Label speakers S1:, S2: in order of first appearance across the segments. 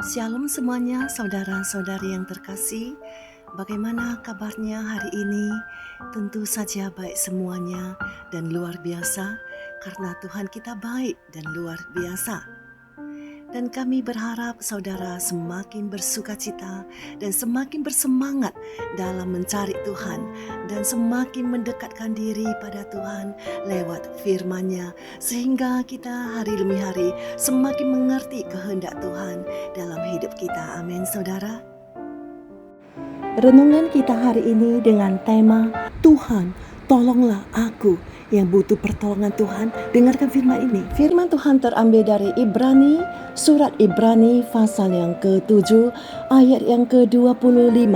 S1: Shalom semuanya, saudara-saudari yang terkasih. Bagaimana kabarnya hari ini? Tentu saja baik semuanya dan luar biasa, karena Tuhan kita baik dan luar biasa. Dan kami berharap saudara semakin bersukacita dan semakin bersemangat dalam mencari Tuhan dan semakin mendekatkan diri pada Tuhan lewat firman-Nya, sehingga kita hari demi hari semakin mengerti kehendak Tuhan dalam hidup kita. Amin, saudara. Renungan kita hari ini dengan tema Tuhan, tolonglah aku yang butuh pertolongan Tuhan. Dengarkan firman ini. Firman Tuhan terambil dari surat Ibrani pasal yang ke-7 ayat yang ke-25.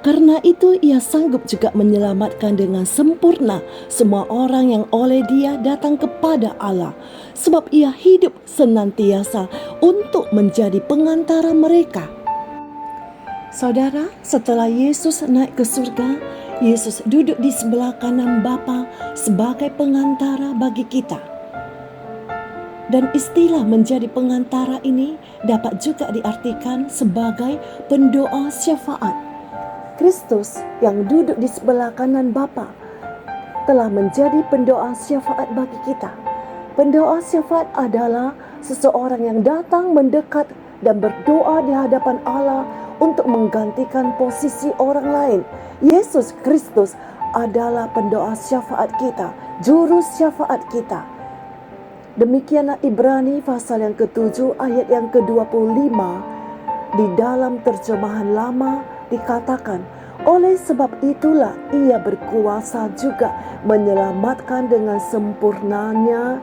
S1: Karena itu ia sanggup juga menyelamatkan dengan sempurna semua orang yang oleh Dia datang kepada Allah, sebab ia hidup senantiasa untuk menjadi pengantara mereka. Saudara, setelah Yesus naik ke surga, Yesus duduk di sebelah kanan Bapa sebagai pengantara bagi kita. Dan istilah menjadi pengantara ini dapat juga diartikan sebagai pendoa syafaat. Kristus yang duduk di sebelah kanan Bapa telah menjadi pendoa syafaat bagi kita. Pendoa syafaat adalah seseorang yang datang mendekat dan berdoa di hadapan Allah untuk menggantikan posisi orang lain. Yesus Kristus adalah pendoa syafaat kita, juru syafaat kita. Demikianlah Ibrani pasal yang ke-7 ayat yang ke-25. Di dalam terjemahan lama dikatakan, oleh sebab itulah ia berkuasa juga menyelamatkan dengan sempurnanya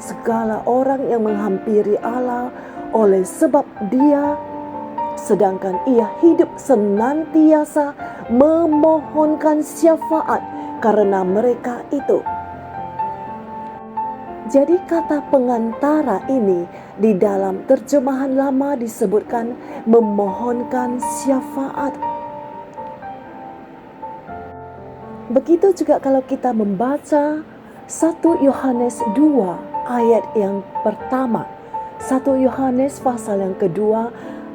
S1: segala orang yang menghampiri Allah, oleh sebab Dia sedangkan ia hidup senantiasa memohonkan syafaat karena mereka itu. Jadi kata pengantara ini di dalam terjemahan lama disebutkan memohonkan syafaat. Begitu juga kalau kita membaca 1 Yohanes 2 ayat yang pertama. 1 Yohanes pasal yang kedua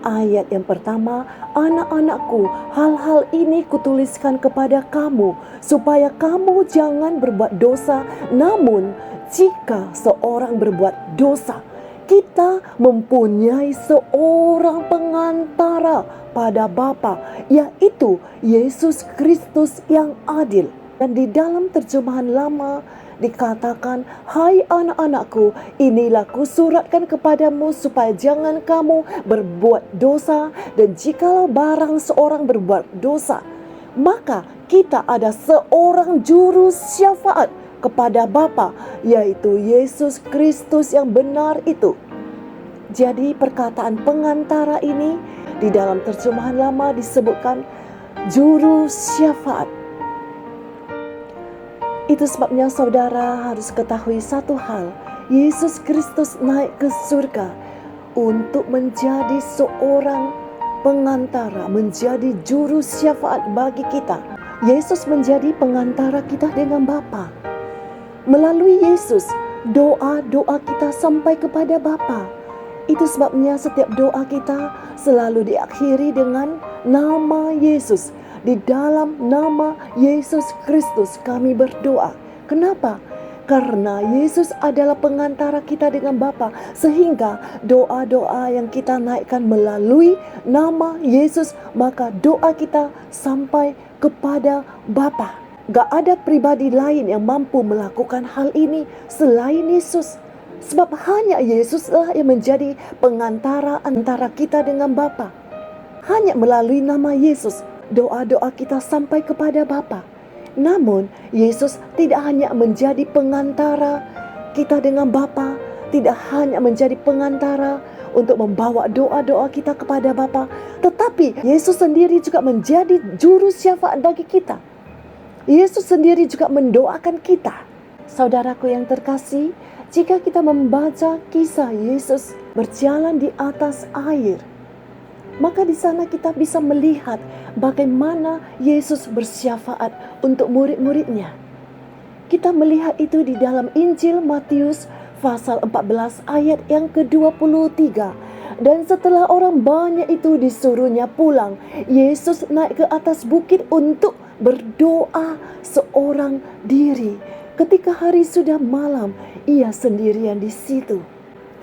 S1: ayat yang pertama, anak-anakku, hal-hal ini kutuliskan kepada kamu, supaya kamu jangan berbuat dosa. Namun, jika seorang berbuat dosa, kita mempunyai seorang pengantara pada Bapa, yaitu Yesus Kristus yang adil. Dan di dalam terjemahan lama dikatakan, hai anak-anakku, inilah kusuratkan kepadamu supaya jangan kamu berbuat dosa. Dan jikalau barang seorang berbuat dosa, maka kita ada seorang juru syafaat kepada Bapa, yaitu Yesus Kristus yang benar itu. Jadi perkataan pengantara ini di dalam terjemahan lama disebutkan juru syafaat. Itu sebabnya saudara harus ketahui satu hal, Yesus Kristus naik ke surga untuk menjadi seorang pengantara, menjadi juru syafaat bagi kita. Yesus menjadi pengantara kita dengan Bapa. Melalui Yesus, doa-doa kita sampai kepada Bapa. Itu sebabnya setiap doa kita selalu diakhiri dengan nama Yesus. Di dalam nama Yesus Kristus kami berdoa. Kenapa? Karena Yesus adalah pengantara kita dengan Bapa, sehingga doa-doa yang kita naikkan melalui nama Yesus, maka doa kita sampai kepada Bapa. Gak ada pribadi lain yang mampu melakukan hal ini selain Yesus. Sebab hanya Yesuslah yang menjadi pengantara antara kita dengan Bapa. Hanya melalui nama Yesus doa-doa kita sampai kepada Bapa. Namun Yesus tidak hanya menjadi pengantara kita dengan Bapa, tidak hanya menjadi pengantara untuk membawa doa-doa kita kepada Bapa, tetapi Yesus sendiri juga menjadi juru syafaat bagi kita. Yesus sendiri juga mendoakan kita. Saudaraku yang terkasih, jika kita membaca kisah Yesus berjalan di atas air, maka di sana kita bisa melihat bagaimana Yesus bersyafaat untuk murid-muridnya. Kita melihat itu di dalam Injil Matius pasal 14 ayat yang ke-23. Dan setelah orang banyak itu disuruhnya pulang, Yesus naik ke atas bukit untuk berdoa seorang diri. Ketika hari sudah malam, ia sendirian di situ.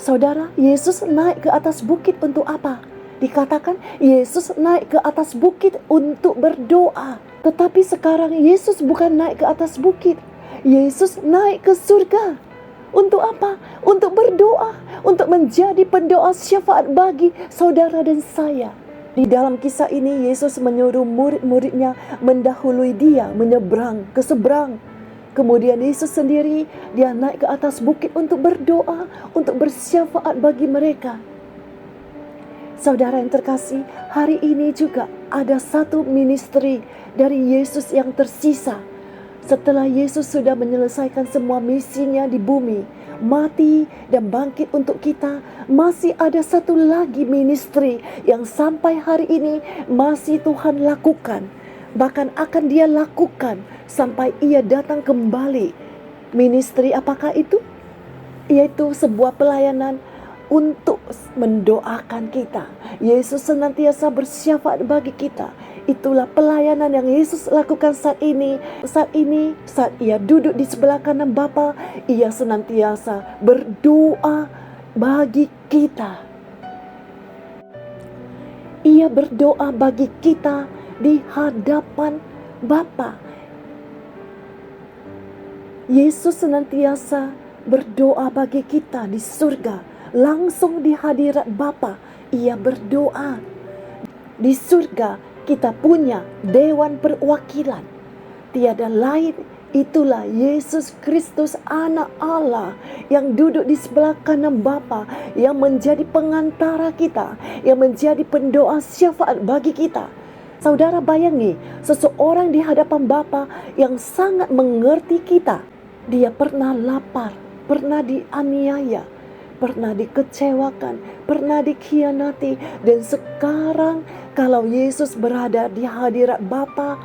S1: Saudara, Yesus naik ke atas bukit untuk apa? Dikatakan Yesus naik ke atas bukit untuk berdoa. Tetapi sekarang Yesus bukan naik ke atas bukit. Yesus naik ke surga. Untuk apa? Untuk berdoa, untuk menjadi pendoa syafaat bagi saudara dan saya. Di dalam kisah ini Yesus menyuruh murid-muridnya mendahului dia, menyeberang ke seberang. Kemudian Yesus sendiri, dia naik ke atas bukit untuk berdoa, untuk bersyafaat bagi mereka. Saudara yang terkasih, hari ini juga ada satu ministry dari Yesus yang tersisa. Setelah Yesus sudah menyelesaikan semua misinya di bumi, mati dan bangkit untuk kita, masih ada satu lagi ministry yang sampai hari ini masih Tuhan lakukan. Bahkan akan dia lakukan sampai ia datang kembali. Ministry apakah itu? Yaitu sebuah pelayanan untuk mendoakan kita. Yesus senantiasa bersyafaat bagi kita. Itulah pelayanan yang Yesus lakukan saat ini. Saat ia duduk di sebelah kanan Bapa, ia senantiasa berdoa bagi kita. Ia berdoa bagi kita di hadapan Bapa. Yesus senantiasa berdoa bagi kita di surga. Langsung di hadirat Bapa, ia berdoa. Di surga kita punya dewan perwakilan. Tiada lain, itulah Yesus Kristus anak Allah yang duduk di sebelah kanan Bapa, yang menjadi pengantara kita, yang menjadi pendoa syafaat bagi kita. Saudara bayangi, seseorang di hadapan Bapa yang sangat mengerti kita. Dia pernah lapar, pernah dianiaya, pernah dikecewakan, pernah dikhianati, dan sekarang kalau Yesus berada di hadirat Bapa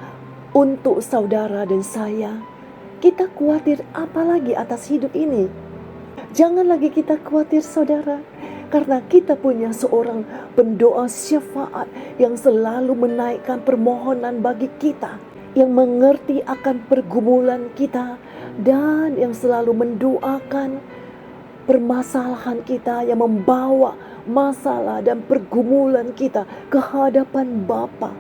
S1: untuk saudara dan saya, kita khawatir apa lagi atas hidup ini? Jangan lagi kita khawatir saudara, karena kita punya seorang pendoa syafaat yang selalu menaikkan permohonan bagi kita, yang mengerti akan pergumulan kita, dan yang selalu mendoakan permasalahan kita, yang membawa masalah dan pergumulan kita ke hadapan Bapa.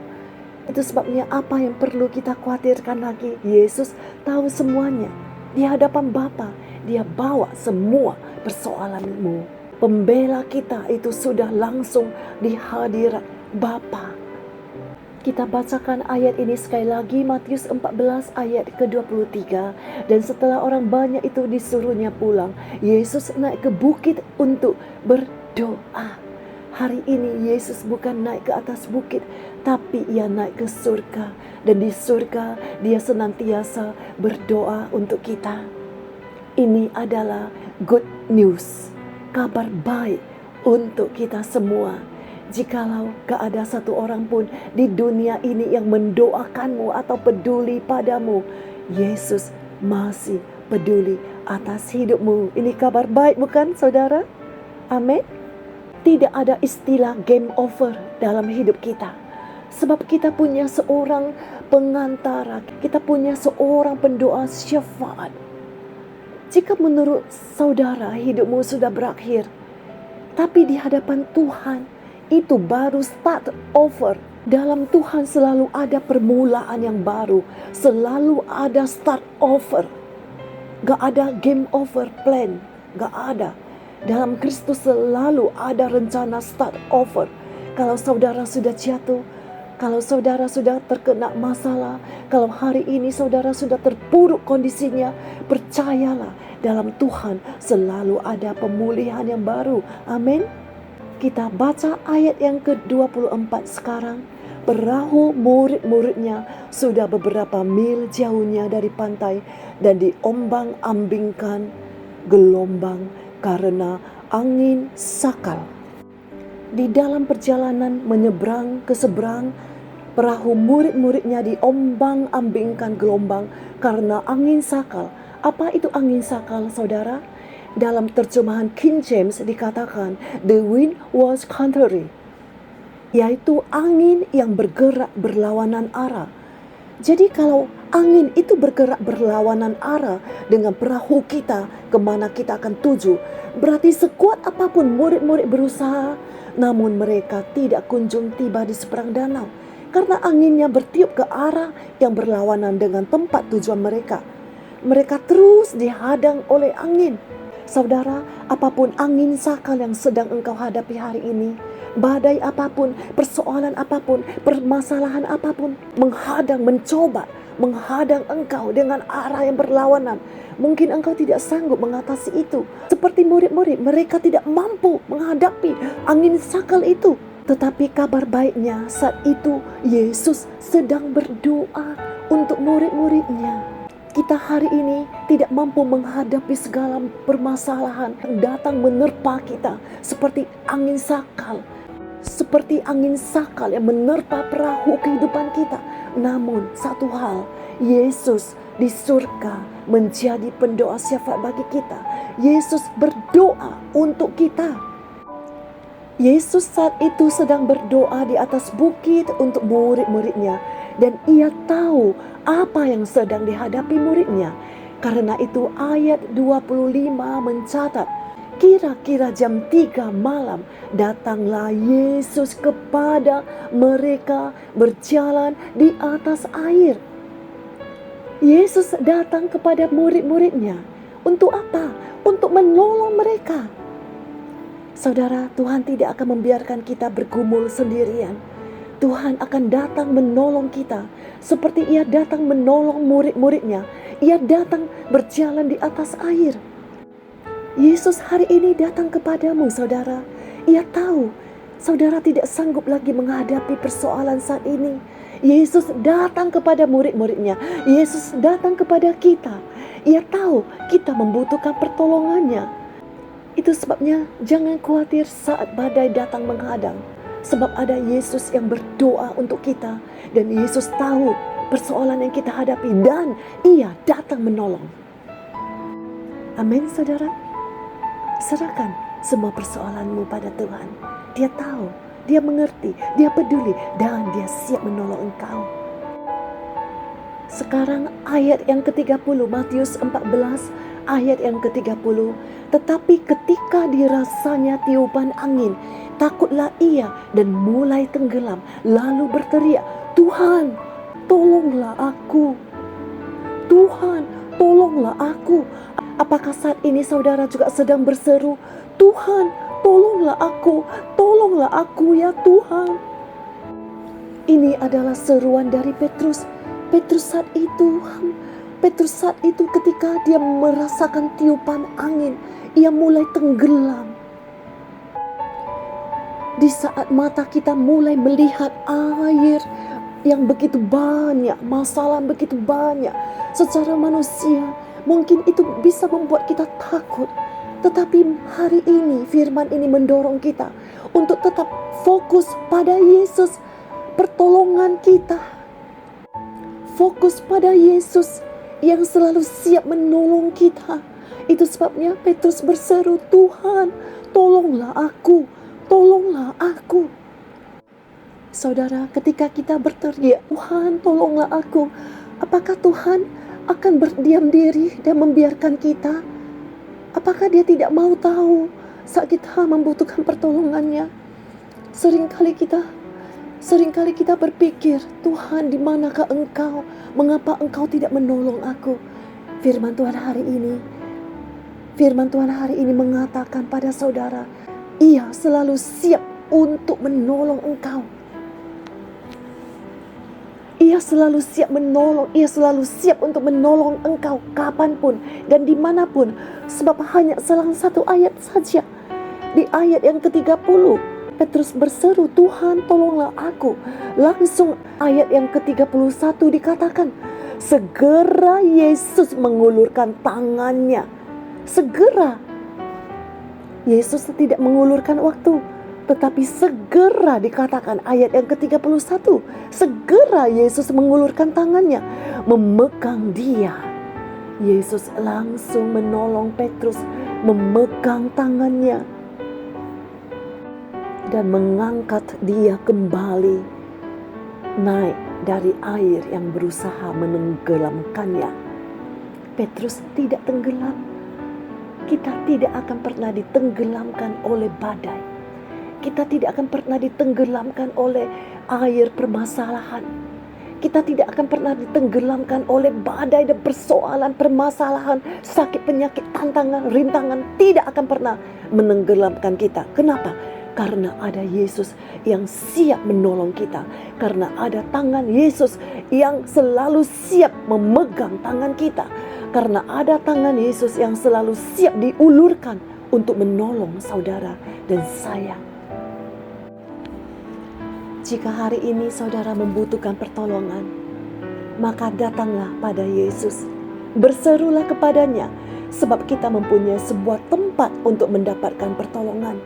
S1: Itu sebabnya apa yang perlu kita khawatirkan lagi? Yesus tahu semuanya. Di hadapan Bapa, dia bawa semua persoalanmu. Pembela kita itu sudah langsung di hadirat Bapa. Kita bacakan ayat ini sekali lagi, Matius 14 ayat ke-23. Dan setelah orang banyak itu disuruhnya pulang, Yesus naik ke bukit untuk berdoa. Hari ini Yesus bukan naik ke atas bukit, tapi ia naik ke surga. Dan di surga dia senantiasa berdoa untuk kita. Ini adalah good news, kabar baik untuk kita semua. Jikalau gak ada satu orang pun di dunia ini yang mendoakanmu atau peduli padamu, Yesus masih peduli atas hidupmu. Ini kabar baik bukan saudara? Amin. Tidak ada istilah game over dalam hidup kita. Sebab kita punya seorang pengantara, kita punya seorang pendoa syafaat. Jika menurut saudara hidupmu sudah berakhir, tapi di hadapan Tuhan, itu baru start over. Dalam Tuhan selalu ada permulaan yang baru. Selalu ada start over. Gak ada game over plan. Gak ada. Dalam Kristus selalu ada rencana start over. Kalau saudara sudah jatuh, kalau saudara sudah terkena masalah, kalau hari ini saudara sudah terpuruk kondisinya, percayalah dalam Tuhan selalu ada pemulihan yang baru. Amin. Kita baca ayat yang ke-24 sekarang. Perahu murid-muridnya sudah beberapa mil jauhnya dari pantai dan diombang-ambingkan gelombang karena angin sakal. Di dalam perjalanan menyeberang ke seberang, perahu murid-muridnya diombang-ambingkan gelombang karena angin sakal. Apa itu angin sakal, saudara? Dalam terjemahan King James dikatakan, the wind was contrary, yaitu angin yang bergerak berlawanan arah. Jadi kalau angin itu bergerak berlawanan arah dengan perahu kita kemana kita akan tuju, berarti sekuat apapun murid-murid berusaha, namun mereka tidak kunjung tiba di seberang danau. Karena anginnya bertiup ke arah yang berlawanan dengan tempat tujuan mereka. Mereka terus dihadang oleh angin. Saudara, apapun angin sakal yang sedang engkau hadapi hari ini, badai apapun, persoalan apapun, permasalahan apapun, menghadang engkau dengan arah yang berlawanan. Mungkin engkau tidak sanggup mengatasi itu. Seperti murid-murid, mereka tidak mampu menghadapi angin sakal itu. Tetapi kabar baiknya saat itu Yesus sedang berdoa untuk murid-muridnya. Kita hari ini tidak mampu menghadapi segala permasalahan yang datang menerpa kita seperti angin sakal. Seperti angin sakal yang menerpa perahu kehidupan kita. Namun satu hal, Yesus di surga menjadi pendoa syafaat bagi kita. Yesus berdoa untuk kita. Yesus saat itu sedang berdoa di atas bukit untuk murid-muridnya. Dan ia tahu apa yang sedang dihadapi muridnya. Karena itu ayat 25 mencatat, kira-kira jam 3 malam datanglah Yesus kepada mereka berjalan di atas air. Yesus datang kepada murid-muridnya. Untuk apa? Untuk menolong mereka. Saudara, Tuhan tidak akan membiarkan kita bergumul sendirian. Tuhan akan datang menolong kita. Seperti ia datang menolong murid-muridnya. Ia datang berjalan di atas air. Yesus hari ini datang kepadamu, saudara. Ia tahu saudara tidak sanggup lagi menghadapi persoalan saat ini. Yesus datang kepada murid-muridnya. Yesus datang kepada kita. Ia tahu kita membutuhkan pertolongannya. Itu sebabnya jangan khawatir saat badai datang menghadang. Sebab ada Yesus yang berdoa untuk kita. Dan Yesus tahu persoalan yang kita hadapi. Dan ia datang menolong. Amin, saudara. Serahkan semua persoalanmu pada Tuhan. Dia tahu, dia mengerti, dia peduli. Dan dia siap menolong engkau. Sekarang ayat yang ke-30, Matius 14 ayat yang ke-30. Tetapi ketika dirasanya tiupan angin, takutlah ia dan mulai tenggelam. Lalu berteriak, Tuhan, tolonglah aku. Tuhan, tolonglah aku. Apakah saat ini saudara juga sedang berseru, Tuhan, tolonglah aku ya Tuhan. Ini adalah seruan dari Petrus. Petrus saat itu ketika dia merasakan tiupan angin, ia mulai tenggelam. Di saat mata kita mulai melihat air yang begitu banyak, masalah begitu banyak, secara manusia mungkin itu bisa membuat kita takut. Tetapi hari ini firman ini mendorong kita untuk tetap fokus pada Yesus, pertolongan kita. Fokus pada Yesus yang selalu siap menolong kita. Itu sebabnya Petrus berseru, Tuhan, tolonglah aku, tolonglah aku. Saudara, ketika kita berteriak, Tuhan, tolonglah aku, apakah Tuhan akan berdiam diri dan membiarkan kita? Apakah dia tidak mau tahu saat kita membutuhkan pertolongannya? Seringkali kita berpikir, Tuhan, di manakah engkau? Mengapa engkau tidak menolong aku? Firman Tuhan hari ini mengatakan pada saudara, ia selalu siap untuk menolong engkau. Ia selalu siap menolong, ia selalu siap untuk menolong engkau kapanpun dan dimanapun. Sebab hanya selang satu ayat saja. Di ayat yang ke-30, Petrus berseru, Tuhan tolonglah aku. Langsung ayat yang ke-31 dikatakan, segera Yesus mengulurkan tangannya. Segera. Yesus tidak mengulurkan waktu, tetapi segera dikatakan ayat yang ke-31. Segera Yesus mengulurkan tangannya, memegang dia. Yesus langsung menolong Petrus memegang tangannya, dan mengangkat dia kembali naik dari air yang berusaha menenggelamkannya. Petrus tidak tenggelam. Kita tidak akan pernah ditenggelamkan oleh badai. Kita tidak akan pernah ditenggelamkan oleh air permasalahan. Kita tidak akan pernah ditenggelamkan oleh badai dan persoalan, permasalahan, sakit, penyakit, tantangan, rintangan. Tidak akan pernah menenggelamkan kita. Kenapa? Karena ada Yesus yang siap menolong kita. Karena ada tangan Yesus yang selalu siap memegang tangan kita. Karena ada tangan Yesus yang selalu siap diulurkan untuk menolong saudara dan saya. Jika hari ini saudara membutuhkan pertolongan, maka datanglah pada Yesus. Berserulah kepadanya, sebab kita mempunyai sebuah tempat untuk mendapatkan pertolongan.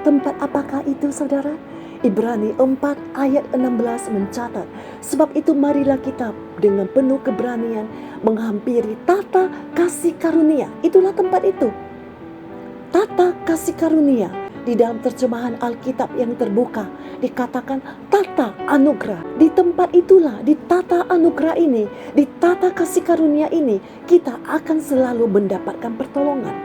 S1: Tempat apakah itu, saudara? Ibrani 4 ayat 16 mencatat, sebab itu marilah kita dengan penuh keberanian menghampiri tata kasih karunia. Itulah tempat itu. Tata kasih karunia. Di dalam terjemahan Alkitab yang terbuka dikatakan tata anugerah. Di tempat itulah, di tata anugerah ini, di tata kasih karunia ini, kita akan selalu mendapatkan pertolongan.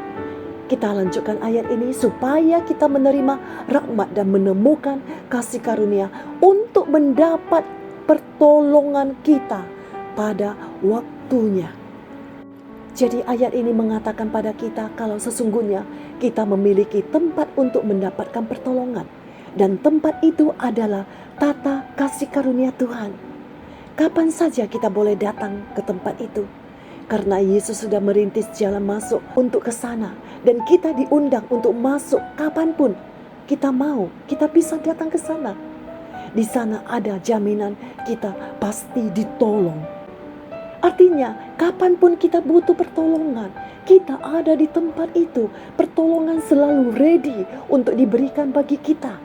S1: Kita lanjutkan ayat ini supaya kita menerima rahmat dan menemukan kasih karunia untuk mendapat pertolongan kita pada waktunya. Jadi ayat ini mengatakan pada kita kalau sesungguhnya kita memiliki tempat untuk mendapatkan pertolongan. Dan tempat itu adalah tata kasih karunia Tuhan. Kapan saja kita boleh datang ke tempat itu. Karena Yesus sudah merintis jalan masuk untuk ke sana. Dan kita diundang untuk masuk kapanpun kita mau. Kita bisa datang ke sana. Di sana ada jaminan kita pasti ditolong. Artinya kapanpun kita butuh pertolongan, kita ada di tempat itu. Pertolongan selalu ready untuk diberikan bagi kita.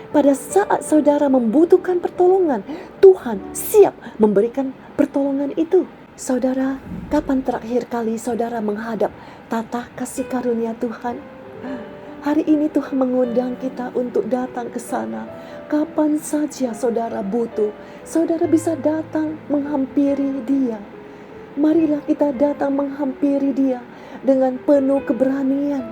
S1: Pada saat saudara membutuhkan pertolongan, Tuhan siap memberikan pertolongan itu. Saudara, kapan terakhir kali saudara menghadap tata kasih karunia Tuhan? Hari ini Tuhan mengundang kita untuk datang ke sana. Kapan saja saudara butuh, saudara bisa datang menghampiri Dia. Marilah kita datang menghampiri Dia dengan penuh keberanian.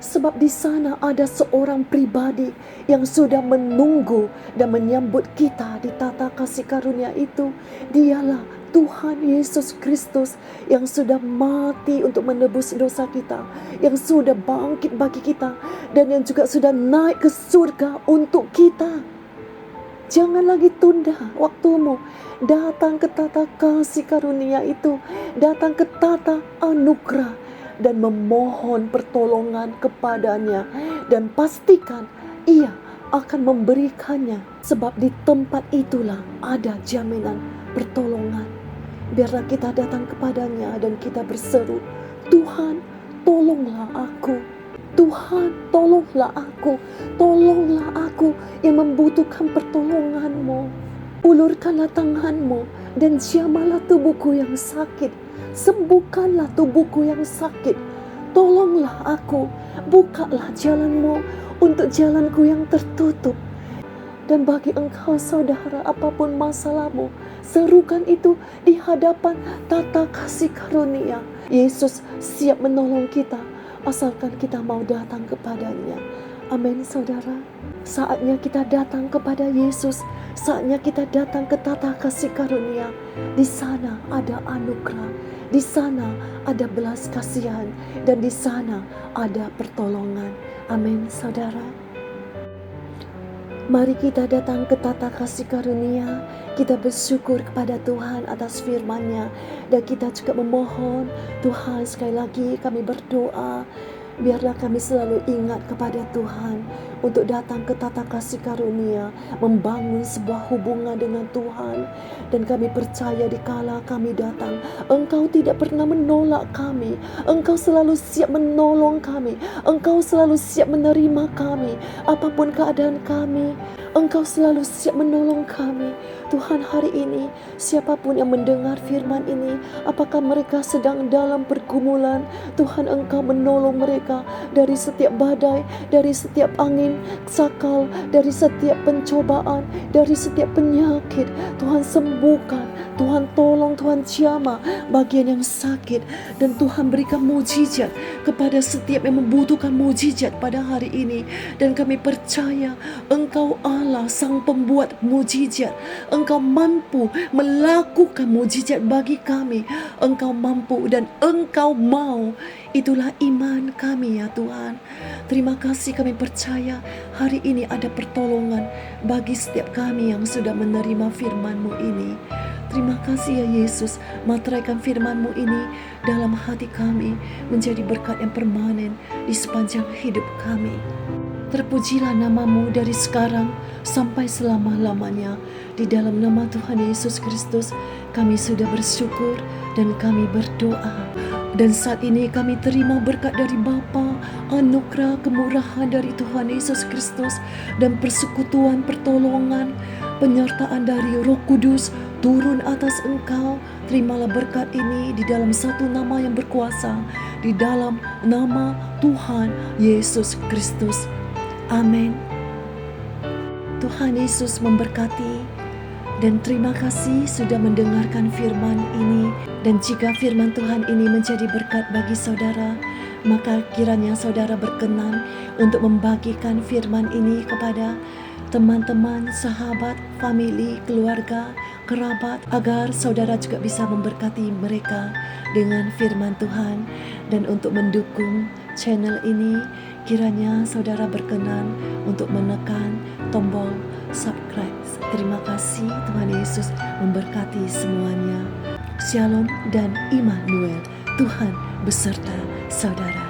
S1: Sebab di sana ada seorang pribadi yang sudah menunggu dan menyambut kita di tata kasih karunia itu. Dialah Tuhan Yesus Kristus yang sudah mati untuk menebus dosa kita, yang sudah bangkit bagi kita, dan yang juga sudah naik ke surga untuk kita. Jangan lagi tunda waktumu. Datang ke tata kasih karunia itu, datang ke tata anugerah, dan memohon pertolongan kepadanya, dan pastikan Ia akan memberikannya. Sebab di tempat itulah ada jaminan pertolongan. Biarlah kita datang kepadanya dan kita berseru, Tuhan, tolonglah aku. Tuhan, tolonglah aku. Tolonglah aku yang membutuhkan pertolongan-Mu. Ulurkanlah tangan-Mu dan jamahlah tubuhku yang sakit. Sembuhkanlah tubuhku yang sakit. Tolonglah aku. Bukalah jalan-Mu untuk jalanku yang tertutup. Dan bagi engkau saudara, apapun masalahmu, serukan itu di hadapan tata kasih karunia. Yesus siap menolong kita, asalkan kita mau datang kepadanya. Amin saudara. Saatnya kita datang kepada Yesus, saatnya kita datang ke tata kasih karunia. Di sana ada anugerah, di sana ada belas kasihan, dan di sana ada pertolongan. Amin saudara. Mari kita datang ke tata kasih karunia. Kita bersyukur kepada Tuhan atas firman-Nya. Dan kita juga memohon, Tuhan, sekali lagi kami berdoa, biarlah kami selalu ingat kepada Tuhan untuk datang ke tata kasih karunia, membangun sebuah hubungan dengan Tuhan. Dan kami percaya dikala kami datang, Engkau tidak pernah menolak kami. Engkau selalu siap menolong kami. Engkau selalu siap menerima kami. Apapun keadaan kami, Engkau selalu siap menolong kami. Tuhan, hari ini siapapun yang mendengar firman ini, apakah mereka sedang dalam pergumulan, Tuhan Engkau menolong mereka dari setiap badai, dari setiap angin sakal, dari setiap pencobaan, dari setiap penyakit. Tuhan sembuhkan, Tuhan tolong, Tuhan jamah bagian yang sakit, dan Tuhan berikan mujizat kepada setiap yang membutuhkan mujizat pada hari ini. Dan kami percaya Engkau Allah sang pembuat mujizat. Engkau mampu melakukan mujizat bagi kami. Engkau mampu dan Engkau mau. Itulah iman kami ya Tuhan. Terima kasih, kami percaya hari ini ada pertolongan bagi setiap kami yang sudah menerima firman-Mu ini. Terima kasih ya Yesus, materaikan firman-Mu ini dalam hati kami menjadi berkat yang permanen di sepanjang hidup kami. Terpujilah nama-Mu dari sekarang sampai selama-lamanya. Di dalam nama Tuhan Yesus Kristus kami sudah bersyukur dan kami berdoa. Dan saat ini kami terima berkat dari Bapa, anugerah kemurahan dari Tuhan Yesus Kristus, dan persekutuan pertolongan, penyertaan dari Roh Kudus turun atas engkau. Terimalah berkat ini di dalam satu nama yang berkuasa, di dalam nama Tuhan Yesus Kristus. Amin. Tuhan Yesus memberkati. Dan terima kasih sudah mendengarkan firman ini. Dan jika firman Tuhan ini menjadi berkat bagi saudara, maka kiranya saudara berkenan untuk membagikan firman ini kepada teman-teman, sahabat, famili, keluarga, kerabat, agar saudara juga bisa memberkati mereka dengan firman Tuhan. Dan untuk mendukung channel ini, kiranya saudara berkenan untuk menekan tombol subscribe. Terima kasih, Tuhan Yesus memberkati semuanya. Shalom dan Immanuel, Tuhan beserta saudara.